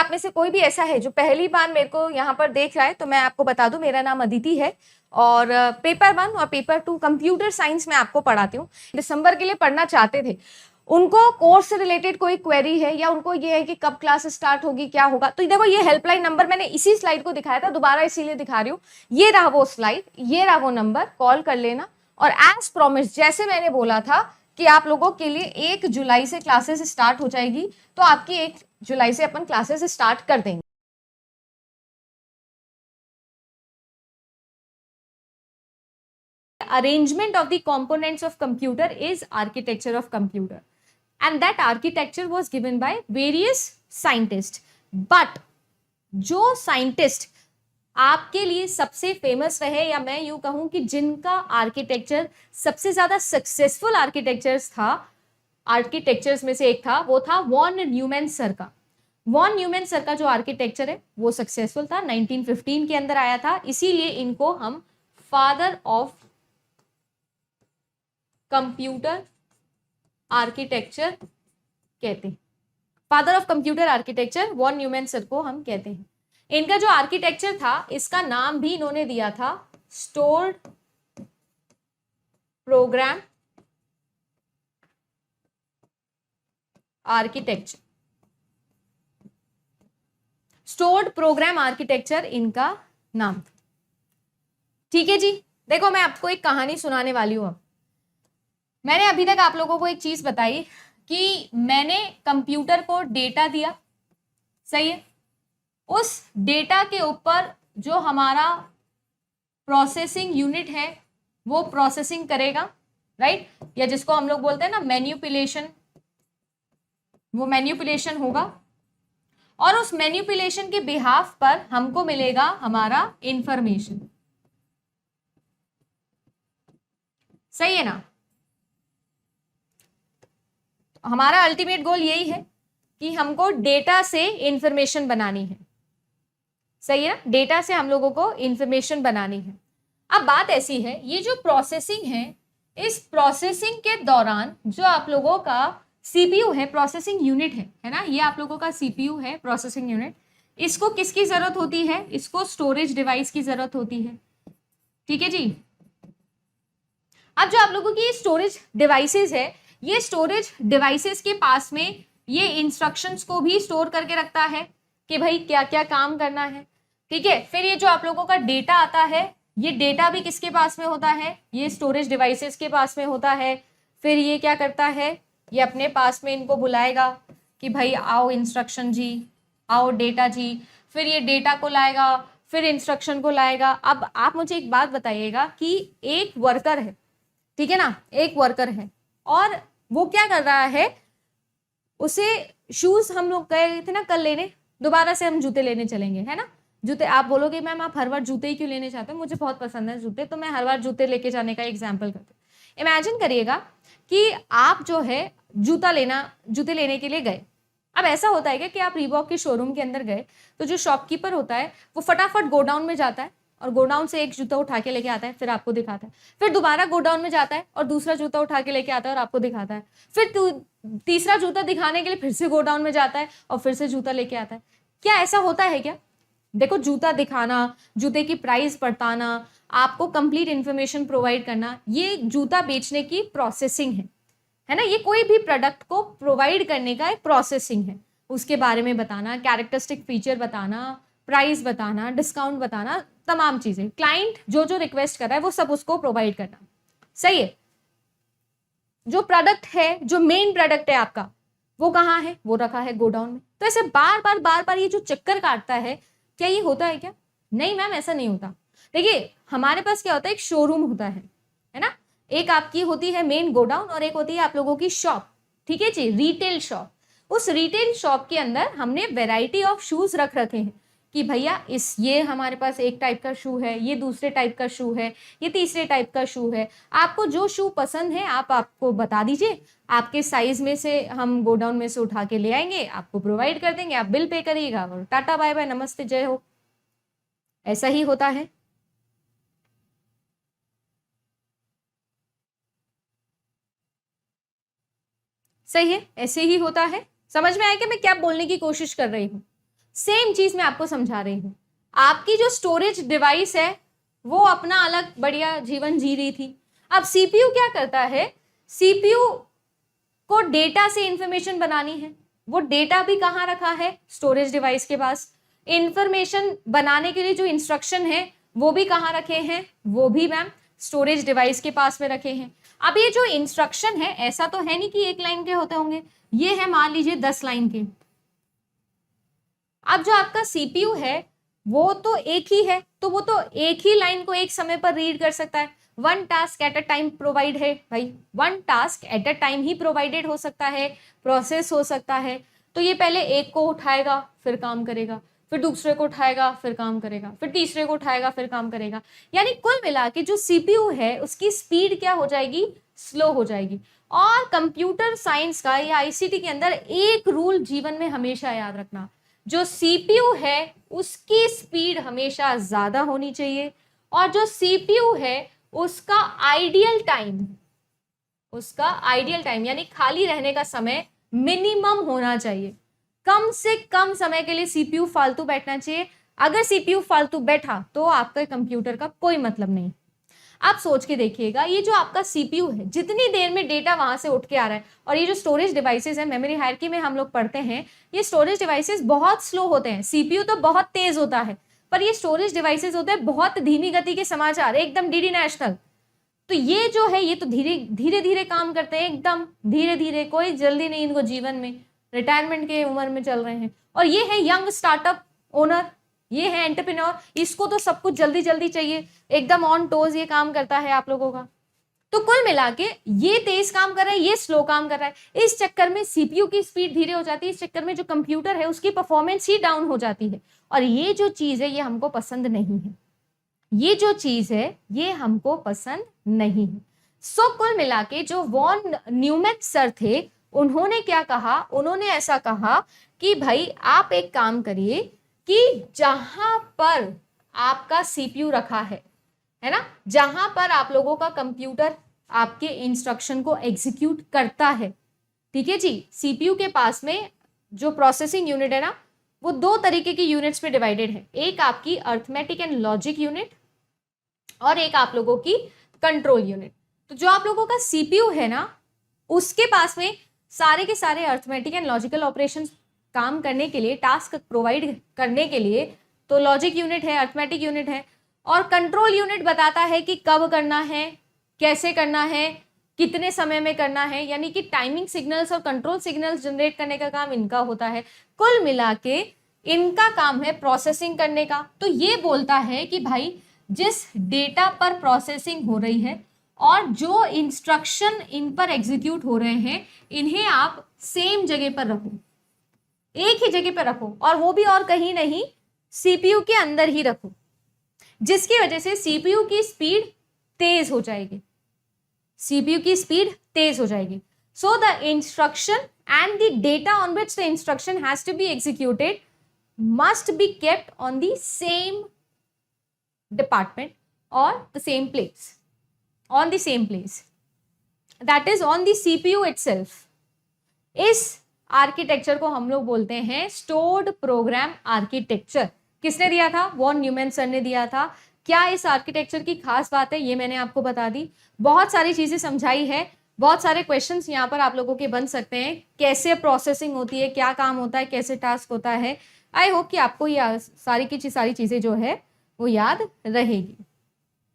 आप में से कोई भी ऐसा है जो पहली बार मेरे को यहाँ पर देख रहा है तो मैं आपको बता दूं, मेरा नाम अदिति है और पेपर 1 और पेपर 2 कंप्यूटर साइंस में आपको पढ़ाती हूँ। दिसंबर के लिए पढ़ना चाहते थे, उनको कोर्स से रिलेटेड कोई क्वेरी है या उनको ये है कि कब क्लास स्टार्ट होगी, क्या होगा, तो देखो ये हेल्पलाइन नंबर मैंने इसी स्लाइड को दिखाया था, दोबारा इसीलिए दिखा रही हूँ। ये रहा वो स्लाइड, ये रहा वो नंबर, कॉल कर लेना। और एज प्रॉमिस, जैसे मैंने बोला था कि आप लोगों के लिए 1 जुलाई से क्लासेस स्टार्ट हो जाएगी, तो आपकी 1 जुलाई से अपन क्लासेस स्टार्ट कर देंगे। Arrangement of the components of computer is architecture of computer, and that architecture was given by various scientists. But जो साइंटिस्ट आपके लिए सबसे फेमस रहे, या मैं यूं कहूं कि जिनका आर्किटेक्चर सबसे ज्यादा सक्सेसफुल आर्किटेक्चर्स में से एक था, वो था वॉन न्यूमैन सर का। वॉन न्यूमैन सर का जो आर्किटेक्चर है वो सक्सेसफुल था, 1915 के अंदर आया था, इसीलिए इनको हम फादर ऑफ कंप्यूटर आर्किटेक्चर कहते हैं। Father of computer architecture von Neumann sir को हम कहते हैं। इनका जो आर्किटेक्चर था, इसका नाम भी इन्होंने दिया था stored program architecture. Stored program architecture इनका नाम था। ठीक है जी, देखो मैं आपको एक कहानी सुनाने वाली हूं। अब मैंने अभी तक आप लोगों को एक चीज बताई कि मैंने कंप्यूटर को डेटा दिया, सही है, उस डेटा के ऊपर जो हमारा प्रोसेसिंग यूनिट है वो प्रोसेसिंग करेगा, राइट, या जिसको हम लोग बोलते हैं ना मैन्युपुलेशन, वो मैन्युपुलेशन होगा, और उस मैन्युपुलेशन के बिहाफ पर हमको मिलेगा हमारा इंफॉर्मेशन। सही है ना? हमारा अल्टीमेट गोल यही है कि हमको डेटा से इंफॉर्मेशन बनानी है। सही है ना? डेटा से हम लोगों को इंफॉर्मेशन बनानी है। अब बात ऐसी है, ये जो प्रोसेसिंग है, इस प्रोसेसिंग के दौरान जो आप लोगों का सीपीयू है, प्रोसेसिंग यूनिट है ना, ये आप लोगों का सीपीयू है, प्रोसेसिंग यूनिट, इसको किसकी जरूरत होती है? इसको स्टोरेज डिवाइस की जरूरत होती है। ठीक है जी। अब जो आप लोगों की स्टोरेज डिवाइसेस है, ये स्टोरेज डिवाइसेस के पास में ये इंस्ट्रक्शंस को भी स्टोर करके रखता है कि भाई क्या क्या काम करना है। ठीक है, फिर ये जो आप लोगों का डेटा आता है, ये डेटा भी किसके पास में होता है? ये स्टोरेज डिवाइसेस के पास में होता है। फिर ये क्या करता है? ये अपने पास में इनको बुलाएगा कि भाई आओ इंस्ट्रक्शन जी, आओ डेटा जी, फिर ये डेटा को लाएगा, फिर इंस्ट्रक्शन को लाएगा। अब आप मुझे एक बात बताइएगा कि एक वर्कर है, ठीक है ना, एक वर्कर है, और वो क्या कर रहा है, उसे शूज, हम लोग गए थे ना कल लेने, दोबारा से हम जूते लेने चलेंगे, है ना, जूते। आप बोलोगे मैम आप हर बार जूते ही क्यों लेने चाहते हो? मुझे बहुत पसंद है जूते, तो मैं हर बार जूते लेके जाने का एग्जाम्पल करती हूँ। इमेजिन करिएगा कि आप जो है जूते लेने के लिए गए। अब ऐसा होता है कि आप रीबॉक के शोरूम के अंदर गए, तो जो शॉपकीपर होता है वो फटाफट गोडाउन में जाता है और गोडाउन से एक जूता उठा के लेके आता है, फिर आपको दिखाता है, फिर दोबारा गोडाउन में जाता है और दूसरा जूता उठा के लेके आता है और आपको दिखाता है, फिर तीसरा जूता दिखाने के लिए फिर से गोडाउन में जाता है और फिर से जूता लेके आता है। क्या ऐसा होता है क्या? देखो, जूता दिखाना, जूते की प्राइस बताना, आपको कंप्लीट इंफॉर्मेशन प्रोवाइड करना, ये जूता बेचने की प्रोसेसिंग है ना, ये कोई भी प्रोडक्ट को प्रोवाइड करने का एक प्रोसेसिंग है। उसके बारे में बताना, कैरेक्टरिस्टिक फीचर बताना, प्राइस बताना, डिस्काउंट बताना, तमाम चीजें, क्लाइंट जो जो रिक्वेस्ट कर रहा है वो सब उसको प्रोवाइड करना। सही है। जो प्रोडक्ट है, जो मेन प्रोडक्ट है आपका, वो कहाँ है? वो रखा है गोडाउन में। तो ऐसे बार बार ये जो चक्कर काटता है, क्या ये होता है क्या? नहीं मैम, ऐसा नहीं होता। देखिए, हमारे पास क्या होता है, एक शोरूम होता है ना, एक आपकी होती है मेन गोडाउन और एक होती है आप लोगों की शॉप। ठीक है जी, रिटेल शॉप। उस रिटेल शॉप के अंदर हमने वेराइटी ऑफ शूज रख रखे हैं कि भैया ये हमारे पास एक टाइप का शू है, ये दूसरे टाइप का शू है, ये तीसरे टाइप का शू है। आपको जो शू पसंद है आपको बता दीजिए, आपके साइज में से हम गोडाउन में से उठा के ले आएंगे, आपको प्रोवाइड कर देंगे, आप बिल पे करिएगा और टाटा बाय बाय, नमस्ते, जय हो। ऐसा ही होता है। सही है, ऐसे ही होता है। समझ में आया कि मैं क्या बोलने की कोशिश कर रही हूँ? सेम चीज मैं आपको समझा रही हूं। आपकी जो स्टोरेज डिवाइस है वो अपना अलग बढ़िया जीवन जी रही थी। अब सीपीयू क्या करता है, सीपीयू को डेटा से इंफॉर्मेशन बनानी है, वो डेटा भी कहाँ रखा है, स्टोरेज डिवाइस के पास। इंफॉर्मेशन बनाने के लिए जो इंस्ट्रक्शन है वो भी कहाँ रखे हैं, वो भी मैम स्टोरेज डिवाइस के पास में रखे हैं। अब ये जो इंस्ट्रक्शन है ऐसा तो है नहीं कि एक लाइन के होते होंगे, ये है मान लीजिए 10 लाइन के। अब जो आपका सीपीयू है वो तो एक ही है, तो वो तो एक ही लाइन को एक समय पर रीड कर सकता है। One task at a time provide है भाई, one task at a time he provided हो सकता है, प्रोसेस हो सकता है। तो ये पहले एक को उठाएगा फिर काम करेगा, फिर दूसरे को उठाएगा फिर काम करेगा, फिर तीसरे को उठाएगा फिर काम करेगा। यानी कुल मिला के जो सीपीयू है उसकी स्पीड क्या हो जाएगी, स्लो हो जाएगी। और कंप्यूटर साइंस का या आईसीटी के अंदर एक रूल जीवन में हमेशा याद रखना, जो सीपीयू है उसकी स्पीड हमेशा ज्यादा होनी चाहिए, और जो सीपीयू है उसका आइडियल टाइम यानी खाली रहने का समय मिनिमम होना चाहिए। कम से कम समय के लिए सीपीयू फालतू बैठना चाहिए। अगर सीपीयू फालतू बैठा तो आपके कंप्यूटर का कोई मतलब नहीं। आप सोच के देखिएगा, ये जो आपका सीपीयू है जितनी देर में डेटा वहां से उठ के आ रहा है, और ये जो स्टोरेज डिवाइसेस है, मेमोरी हायरार्की में हम लोग पढ़ते हैं, ये स्टोरेज डिवाइसेस बहुत स्लो होते हैं। सीपीयू तो बहुत तेज होता है, पर ये स्टोरेज डिवाइसेस होते हैं बहुत धीमी गति के समाचार, एकदम डीडी नेशनल। तो ये जो है ये तो धीरे धीरे धीरे काम करते हैं, एकदम धीरे धीरे, कोई जल्दी नहीं इनको जीवन में, रिटायरमेंट के उम्र में चल रहे हैं। और ये है यंग स्टार्टअप ओनर, ये है एंटरप्रेन्योर, इसको तो सब कुछ जल्दी जल्दी चाहिए, एकदम ऑन टोज ये काम करता है आप लोगों का। तो कुल मिला के ये तेज काम कर रहा है, ये स्लो काम कर रहा है। इस चक्कर में सीपीयू की स्पीड धीरे हो जाती है, इस चक्कर में जो कंप्यूटर है उसकी परफॉर्मेंस ही डाउन हो जाती है। और ये जो चीज है ये हमको पसंद नहीं है, ये जो चीज है ये हमको पसंद नहीं है। सो कुल मिला के जो वॉन न्यूमैन सर थे उन्होंने क्या कहा, उन्होंने ऐसा कहा कि भाई आप एक काम करिए कि जहां पर आपका सीपीयू रखा है ना, जहां पर आप लोगों का कंप्यूटर आपके इंस्ट्रक्शन को एग्जीक्यूट करता है, ठीक है जी, सीपीयू के पास में जो प्रोसेसिंग यूनिट है ना वो दो तरीके की यूनिट्स में डिवाइडेड है। एक आपकी अर्थमेटिक एंड लॉजिक यूनिट और एक आप लोगों की कंट्रोल यूनिट। तो जो आप लोगों का सीपीयू है ना उसके पास में सारे के सारे अर्थमेटिक एंड लॉजिकल ऑपरेशंस काम करने के लिए, टास्क प्रोवाइड करने के लिए तो लॉजिक यूनिट है, अर्थमेटिक यूनिट है, और कंट्रोल यूनिट बताता है कि कब करना है, कैसे करना है, कितने समय में करना है, यानी कि टाइमिंग सिग्नल्स और कंट्रोल सिग्नल्स जनरेट करने का काम इनका होता है। कुल मिला के इनका काम है प्रोसेसिंग करने का। तो ये बोलता है कि भाई जिस डेटा पर प्रोसेसिंग हो रही है और जो इंस्ट्रक्शन इन पर एग्जीक्यूट हो रहे हैं इन्हें आप सेम जगह पर रखो, एक ही जगह पर रखो, और वो भी और कहीं नहीं, सीपीयू के अंदर ही रखो, जिसकी वजह से सीपीयू की स्पीड तेज हो जाएगी, सीपीयू की स्पीड तेज हो जाएगी। So the instruction and the data on which the instruction has to be executed must be kept on the same department और the same place, on the same place, that is on the CPU itself। इस architecture को हम लोग बोलते हैं stored program architecture. किसने दिया था? वॉन न्यूमैन सर ने दिया था। क्या इस आर्किटेक्चर की खास बात है ये मैंने आपको बता दी, बहुत सारी चीजें समझाई है, बहुत सारे क्वेश्चंस यहाँ पर आप लोगों के बन सकते हैं, कैसे प्रोसेसिंग होती है, क्या काम होता है, कैसे टास्क होता है। आई होप कि आपको ये सारी की सारी चीजें जो है वो याद रहेगी।